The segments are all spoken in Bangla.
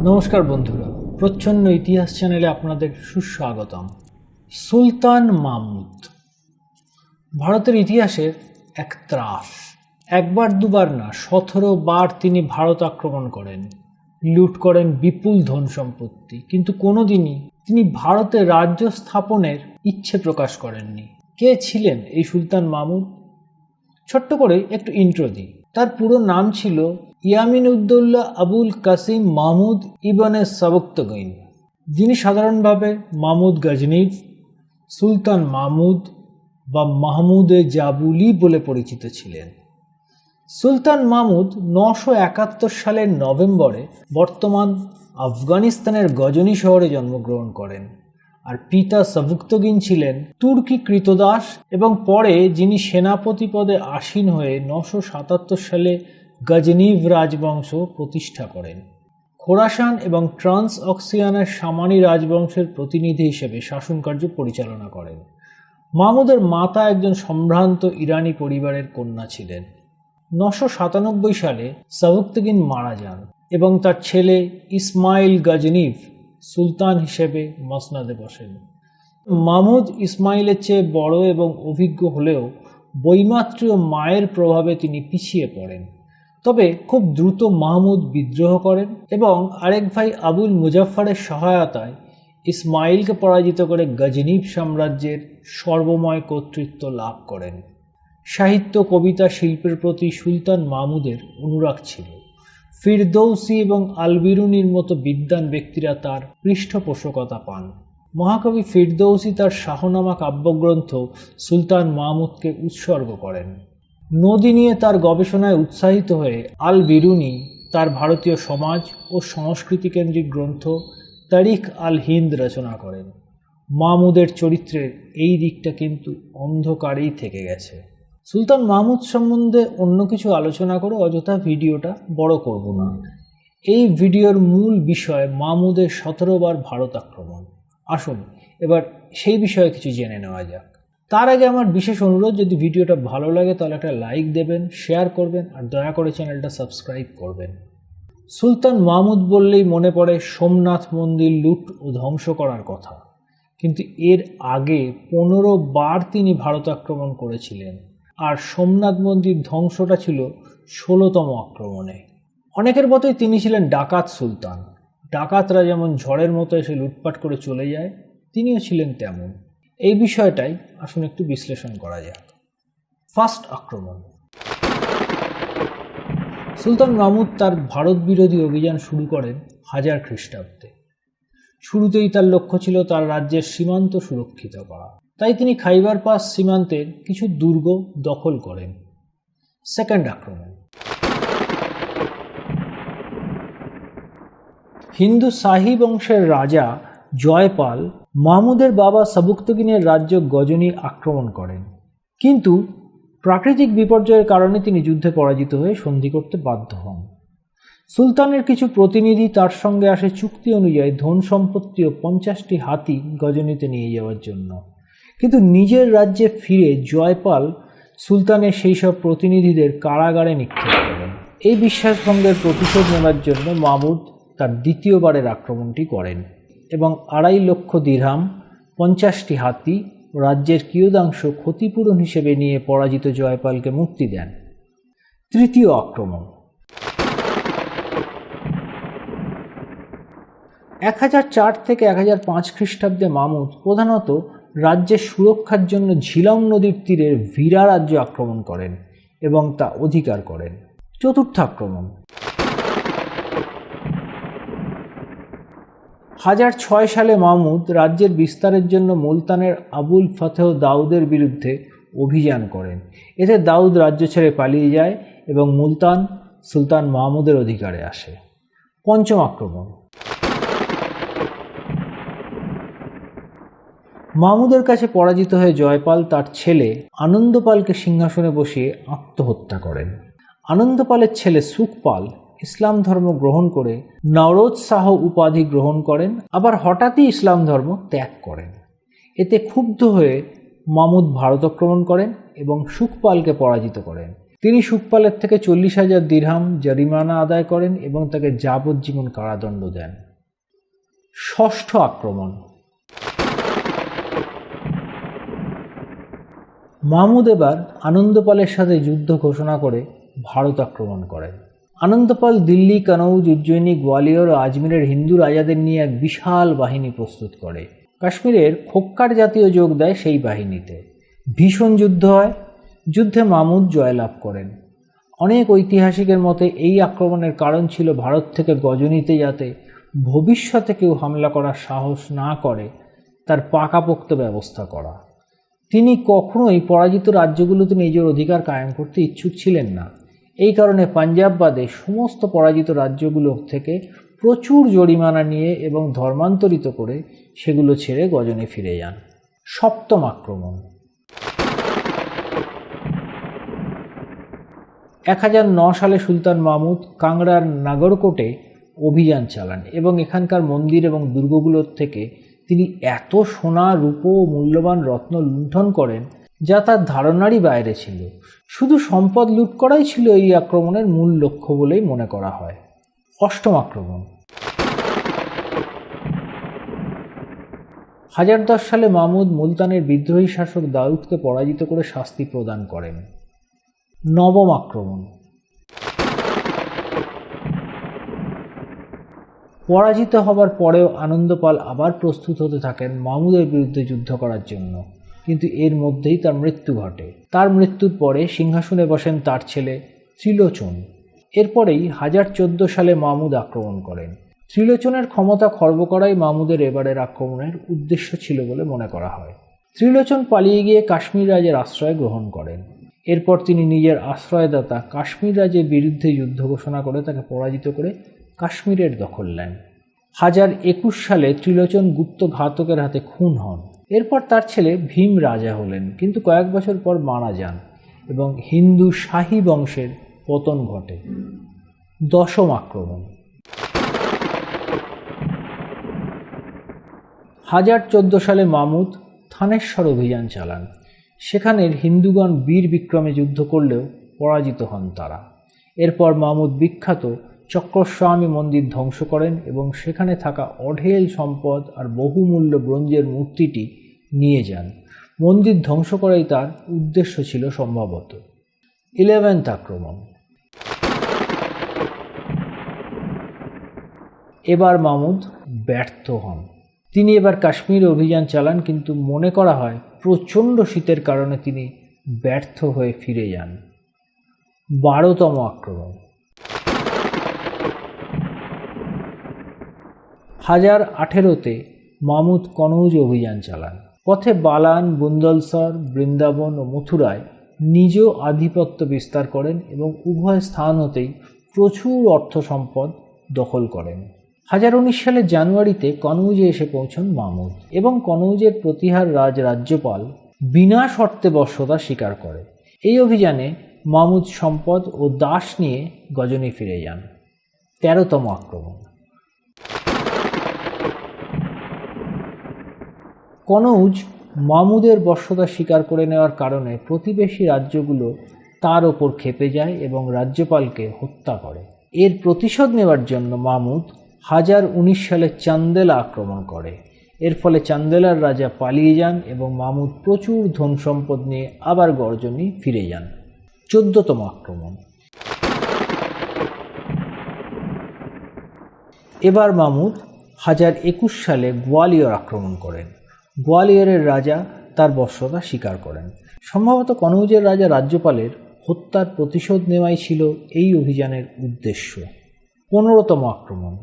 নমস্কার বন্ধুরা, প্রচ্ছন্ন ইতিহাস চ্যানেলে আপনাদের সুস্বাগতম। সুলতান মাহমুদ ভারতের ইতিহাসের এক ত্রাস। একবার দুবার না, 17 বার তিনি ভারত আক্রমণ করেন, লুট করেন বিপুল ধন সম্পত্তি, কিন্তু কোনোদিনই তিনি ভারতে রাজ্য স্থাপনের ইচ্ছে প্রকাশ করেননি। কে ছিলেন এই সুলতান মাহমুদ? ছোট্ট করে একটু ইন্ট্রো দিই। তার পুরো নাম ছিল ইয়ামিন-উদ-দৌলা আবুল কাসিম মাহমুদ ইবনে সাবক্তগিন, যিনি সাধারণভাবে মাহমুদ গজনিভ, সুলতান মাহমুদ বা মাহমুদে জাবুলি বলে পরিচিত ছিলেন। সুলতান মাহমুদ 971 সালের নভেম্বরে বর্তমান আফগানিস্তানের গজনি শহরে জন্মগ্রহণ করেন। আর পিতা সাবক্তগিন ছিলেন তুর্কি কৃতদাস এবং পরে যিনি সেনাপতি পদে আসীন হয়ে 977 সালে গজনিভ রাজবংশ প্রতিষ্ঠা করেন। খোরাসান এবং ট্রান্স অক্সিয়ানের সামানি রাজবংশের প্রতিনিধি হিসেবে শাসনকার্য পরিচালনা করেন। মাহমুদের মাতা একজন সম্ভ্রান্ত ইরানি পরিবারের কন্যা ছিলেন। 997 সালে সাবক্তগিন মারা যান এবং তার ছেলে ইসমাইল গজনিভ সুলতান হিসেবে মসনদে বসেন। মাহমুদ ইসমাইলের চেয়ে বড় এবং অভিজ্ঞ হলেও বৈমাত্রীয় মায়ের প্রভাবে তিনি পিছিয়ে পড়েন। তবে খুব দ্রুত মাহমুদ বিদ্রোহ করেন এবং আরেক ভাই আবুল মুজাফফরের সহায়তায় ইসমাইলকে পরাজিত করে গজনিভ সাম্রাজ্যের সর্বময় কর্তৃত্ব লাভ করেন। সাহিত্য, কবিতা, শিল্পের প্রতি সুলতান মাহমুদের অনুরাগ ছিল। ফিরদৌসি এবং আল-বিরুনির মতো বিদ্বান ব্যক্তিরা তার পৃষ্ঠপোষকতা পান। মহাকবি ফিরদৌসি তার শাহনামা কাব্যগ্রন্থ সুলতান মাহমুদকে উৎসর্গ করেন। নদী নিয়ে তার গবেষণায় উৎসাহিত হয়ে আল-বিরুনি তার ভারতীয় সমাজ ও সংস্কৃতি কেন্দ্রিক গ্রন্থ তারিখ আল-হিন্দ রচনা করেন। মাহমুদের চরিত্রের এই দিকটা কিন্তু অন্ধকারেই থেকে গেছে। সুলতান মাহমুদ সম্বন্ধে অন্য কিছু আলোচনা করে অযথা ভিডিওটা বড় করব না। এই ভিডিওর মূল বিষয় মাহমুদের 17 বার ভারত আক্রমণ। আসুন এবার সেই বিষয়ে কিছু জেনে নেওয়া যাক। তার আগে আমার বিশেষ অনুরোধ, যদি ভিডিওটা ভালো লাগে তাহলে একটা লাইক দেবেন, শেয়ার করবেন আর দয়া করে চ্যানেলটা সাবস্ক্রাইব করবেন। সুলতান মাহমুদ বললেই মনে পড়ে সোমনাথ মন্দির লুট ও ধ্বংস করার কথা, কিন্তু এর আগে 15 বার তিনি ভারত আক্রমণ করেছিলেন, আর সোমনাথ মন্দির ধ্বংসটা ছিল 16তম আক্রমণে। অনেকের মতোই তিনি ছিলেন ডাকাত সুলতান। ডাকাতরা যেমন ঝড়ের মতো এসে লুটপাট করে চলে যায়, তিনিও ছিলেন তেমন। এই বিষয়টাই আসুন একটু বিশ্লেষণ করা যাক। ফার্স্ট আক্রমণ। সুলতান মাহমুদ তার ভারত বিরোধী অভিযান শুরু করেন 1000 খ্রিস্টাব্দে। শুরুতেই তার লক্ষ্য ছিল তার রাজ্যের সীমান্ত সুরক্ষিত করা, তাই তিনি খাইবার পাস সীমান্তের কিছু দুর্গ দখল করেন। সেকেন্ড আক্রমণ। হিন্দু শাহী বংশের রাজা জয়পাল মাহমুদের বাবা সাবক্তগিনের রাজ্য গজনি আক্রমণ করেন, কিন্তু প্রাকৃতিক বিপর্যয়ের কারণে তিনি যুদ্ধে পরাজিত হয়ে সন্ধি করতে বাধ্য হন। সুলতানের কিছু প্রতিনিধি তার সঙ্গে আসে চুক্তি অনুযায়ী ধন সম্পত্তি ও 50টি হাতি গজনিতে নিয়ে যাওয়ার জন্য, কিন্তু নিজের রাজ্যে ফিরে জয়পাল সুলতানের সেই সব প্রতিনিধিদের কারাগারে নিক্ষেপ করেন। এই বিশ্বাসভঙ্গের প্রতিশোধ নেওয়ার জন্য মাহমুদ তার দ্বিতীয়বারের আক্রমণটি করেন এবং 2.5 লক্ষ দিরহাম, 50টি হাতি ও রাজ্যের কিয়দাংশ ক্ষতিপূরণ হিসেবে নিয়ে পরাজিত জয়পালকে মুক্তি দেন। তৃতীয় আক্রমণ। 1004 থেকে 1005 খ্রিস্টাব্দে মাহমুদ প্রধানত রাজ্যের সুরক্ষার জন্য ঝিলম নদীর তীরের ভিরা রাজ্য আক্রমণ করেন এবং তা অধিকার করেন। চতুর্থ আক্রমণ। 1006 সালে মাহমুদ রাজ্যের বিস্তারের জন্য মুলতানের আবুল ফতেহ দাউদের বিরুদ্ধে অভিযান করেন। এতে দাউদ রাজ্য ছেড়ে পালিয়ে যায় এবং মুলতান সুলতান মাহমুদের অধিকারে আসে। পঞ্চম আক্রমণ। মাহমুদের কাছে পরাজিত হয়ে জয়পাল তার ছেলে আনন্দপালকে সিংহাসনে বসিয়ে আত্মহত্যা করেন। আনন্দপালের ছেলে সুখপাল ইসলাম ধর্ম গ্রহণ করে নওরোজ শাহ উপাধি গ্রহণ করেন, আবার হঠাৎই ইসলাম ধর্ম ত্যাগ করেন। এতে ক্ষুব্ধ হয়ে মাহমুদ ভারত আক্রমণ করেন এবং সুখপালকে পরাজিত করেন তিনি সুখপালের থেকে 40,000 দিরহাম জরিমানা আদায় করেন এবং তাকে যাবজ্জীবন কারাদণ্ড দেন। ষষ্ঠ আক্রমণ। মাহমুদ এবার আনন্দপালের সাথে যুদ্ধ ঘোষণা করে ভারত আক্রমণ করেন। আনন্দপাল দিল্লি, কানৌজ, উজ্জয়িনী, গোয়ালিয়র ও আজমিরের হিন্দু রাজাদের নিয়ে এক বিশাল বাহিনী প্রস্তুত করে। কাশ্মীরের খোক্কার জাতীয় যোগ দেয় সেই বাহিনীতে। ভীষণ যুদ্ধ হয়। যুদ্ধে মাহমুদ জয়লাভ করেন। অনেক ঐতিহাসিকের মতে এই আক্রমণের কারণ ছিল ভারত থেকে গজনীতে যাতে ভবিষ্যতে কেউ হামলা করার সাহস না করে তার পাকাপোক্ত ব্যবস্থা করা। তিনি কখনোই পরাজিত রাজ্যগুলোতে নিজের অধিকার কায়েম করতে ইচ্ছুক ছিলেন না। এই কারণে পাঞ্জাব বাদে সমস্ত পরাজিত রাজ্যগুলো থেকে প্রচুর জরিমানা নিয়ে এবং ধর্মান্তরিত করে সেগুলো ছেড়ে গজনে ফিরে যান। সপ্তম আক্রমণ। 1009 সালে সুলতান মাহমুদ কাংড়ার নাগরকোটে অভিযান চালান এবং এখানকার মন্দির এবং দুর্গগুলোর থেকে তিনি এত সোনা, রূপো ও মূল্যবান রত্ন লুণ্ঠন করেন যা তার ধারণারই বাইরে ছিল। শুধু সম্পদ লুট করাই ছিল এই আক্রমণের মূল লক্ষ্য বলেই মনে করা হয়। অষ্টম আক্রমণ। 1010 সালে মাহমুদ মুলতানের বিদ্রোহী শাসক দাউদকে পরাজিত করে শাস্তি প্রদান করেন। নবম আক্রমণ। পরাজিত হবার পরেও আনন্দপাল আবার প্রস্তুত হতে থাকেন মাহমুদের বিরুদ্ধে যুদ্ধ করার জন্য, কিন্তু এর মধ্যেই তার মৃত্যু ঘটে। তার মৃত্যুর পরে সিংহাসনে বসেন তার ছেলে ত্রিলোচন। এরপরেই 1014 সালে মাহমুদ আক্রমণ করেন। ত্রিলোচনের ক্ষমতা খর্ব করাই মাহমুদের এবারের আক্রমণের উদ্দেশ্য ছিল বলে মনে করা হয়। ত্রিলোচন পালিয়ে গিয়ে কাশ্মীর রাজের আশ্রয় গ্রহণ করেন। এরপর তিনি নিজের আশ্রয়দাতা কাশ্মীর রাজের বিরুদ্ধে যুদ্ধ ঘোষণা করে তাকে পরাজিত করে কাশ্মীরের দখল নেন। 1021 সালে ত্রিলোচন গুপ্ত ঘাতকের হাতে খুন হন। এরপর তার ছেলে ভীম রাজা হলেন, কিন্তু কয়েক বছর পর মারা যান এবং হিন্দু শাহী বংশের পতন ঘটে। দশম আক্রমণ। 1014 সালে মাহমুদ থানেশ্বর অভিযান চালান। সেখানের হিন্দুগণ বীর বিক্রমে যুদ্ধ করলেও পরাজিত হন তারা। এরপর মাহমুদ বিখ্যাত চক্রস্বামী মন্দির ধ্বংস করেন এবং সেখানে থাকা অঢেল সম্পদ আর বহুমূল্য ব্রোঞ্জের মূর্তিটি নিয়ে যান। মন্দির ধ্বংস করাই তার উদ্দেশ্য ছিল সম্ভবত। 11th আক্রমণ। এবার মাহমুদ ব্যর্থ হন। তিনি এবার কাশ্মীরে অভিযান চালান, কিন্তু মনে করা হয় প্রচণ্ড শীতের কারণে তিনি ব্যর্থ হয়ে ফিরে যান। 12তম আক্রমণ। 1018-তে মাহমুদ কনৌজ অভিযান চালান। পথে বালান, বুন্দলসর, বৃন্দাবন ও মথুরায় নিজ আধিপত্য বিস্তার করেন এবং উভয় স্থান হতেই প্রচুর অর্থ সম্পদ দখল করেন। 1019 সালের জানুয়ারিতে কনৌজে এসে পৌঁছন মাহমুদ এবং কনৌজের প্রতিহার রাজ্যপাল বিনা শর্তে বশ্যতা স্বীকার করে। এই অভিযানে মাহমুদ সম্পদ ও দাস নিয়ে গজনি ফিরে যান। 13তম আক্রমণ। কনৌজ মাহমুদের বশ্যতা স্বীকার করে নেওয়ার কারণে প্রতিবেশী রাজ্যগুলো তার ওপর ক্ষেপে যায় এবং রাজ্যপালকে হত্যা করে। এর প্রতিশোধ নেওয়ার জন্য মাহমুদ 1019 সালে চান্দেলা আক্রমণ করে। এর ফলে চান্দেলার রাজা পালিয়ে যান এবং মাহমুদ প্রচুর ধন সম্পদ নিয়ে আবার গজনি ফিরে যান। 14তম আক্রমণ। এবার মাহমুদ 1021 সালে গোয়ালিয়র আক্রমণ করেন। গোয়ালিয়রের রাজা তার বশ্যতা স্বীকার করেন। সম্ভবত কনৌজের রাজা রাজ্যপালের হত্যার প্রতিশোধ নেওয়াই ছিল এই অভিযানের উদ্দেশ্য। 15তম আক্রমণ।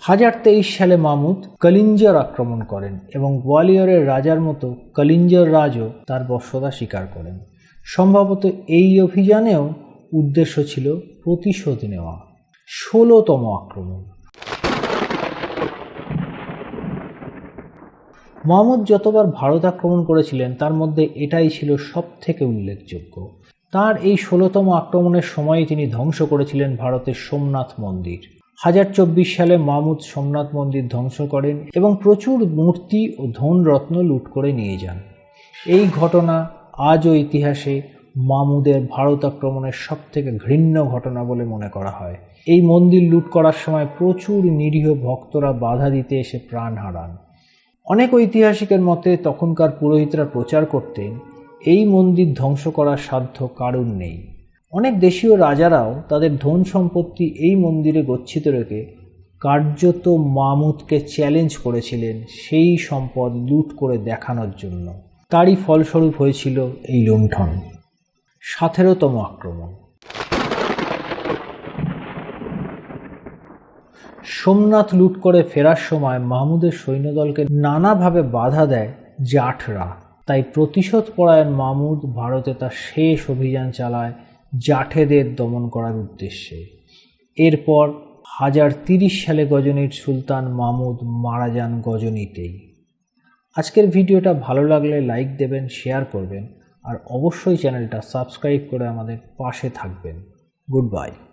1023 সালে মাহমুদ কলিঞ্জর আক্রমণ করেন এবং গোয়ালিয়রের রাজার মতো কলিঞ্জর রাজও তার বশ্যতা স্বীকার করেন। সম্ভবত এই অভিযানেও উদ্দেশ্য ছিল প্রতিশোধ নেওয়া। 16তম আক্রমণ। মাহমুদ যতবার ভারত আক্রমণ করেছিলেন তার মধ্যে এটাই ছিল সবথেকে উল্লেখযোগ্য। তার এই 16তম আক্রমণের সময় তিনি ধ্বংস করেছিলেন ভারতের সোমনাথ মন্দির। 1024 সালে মাহমুদ সোমনাথ মন্দির ধ্বংস করেন এবং প্রচুর মূর্তি ও ধন রত্ন লুট করে নিয়ে যান। এই ঘটনা আজও ইতিহাসে মামুদের ভারত আক্রমণের সবথেকে ঘৃণ্য ঘটনা বলে মনে করা হয়। এই মন্দির লুট করার সময় প্রচুর নিরীহ ভক্তরা বাধা দিতে এসে প্রাণ হারান। অনেক ঐতিহাসিকের মতে তখনকার পুরোহিতরা প্রচার করতেন এই মন্দির ধ্বংস করার সাধ্য কারুর নেই। অনেক দেশীয় রাজারাও তাদের ধন সম্পত্তি এই মন্দিরে গচ্ছিত রেখে কার্যত মামুদকে চ্যালেঞ্জ করেছিলেন সেই সম্পদ লুট করে দেখানোর জন্য। তারই ফলস্বরূপ হয়েছিল এই লুণ্ঠন। 17তম আক্রমণ। সোমনাথ লুট করে ফেরার সময় মাহমুদের সৈন্যদলকে নানাভাবে বাধা দেয় জাঠরা। তাই প্রতিশোধ পরায়ণ মাহমুদ ভারতে তার শেষ অভিযান চালায় জাঠেদের দমন করার উদ্দেশ্যে। এরপর 1030 সালে গজনির সুলতান মাহমুদ মারা যান গজনিতেই। আজকের ভিডিওটা ভালো লাগলে লাইক দেবেন, শেয়ার করবেন আর অবশ্যই চ্যানেলটা সাবস্ক্রাইব করে আমাদের পাশে থাকবেন। Good bye.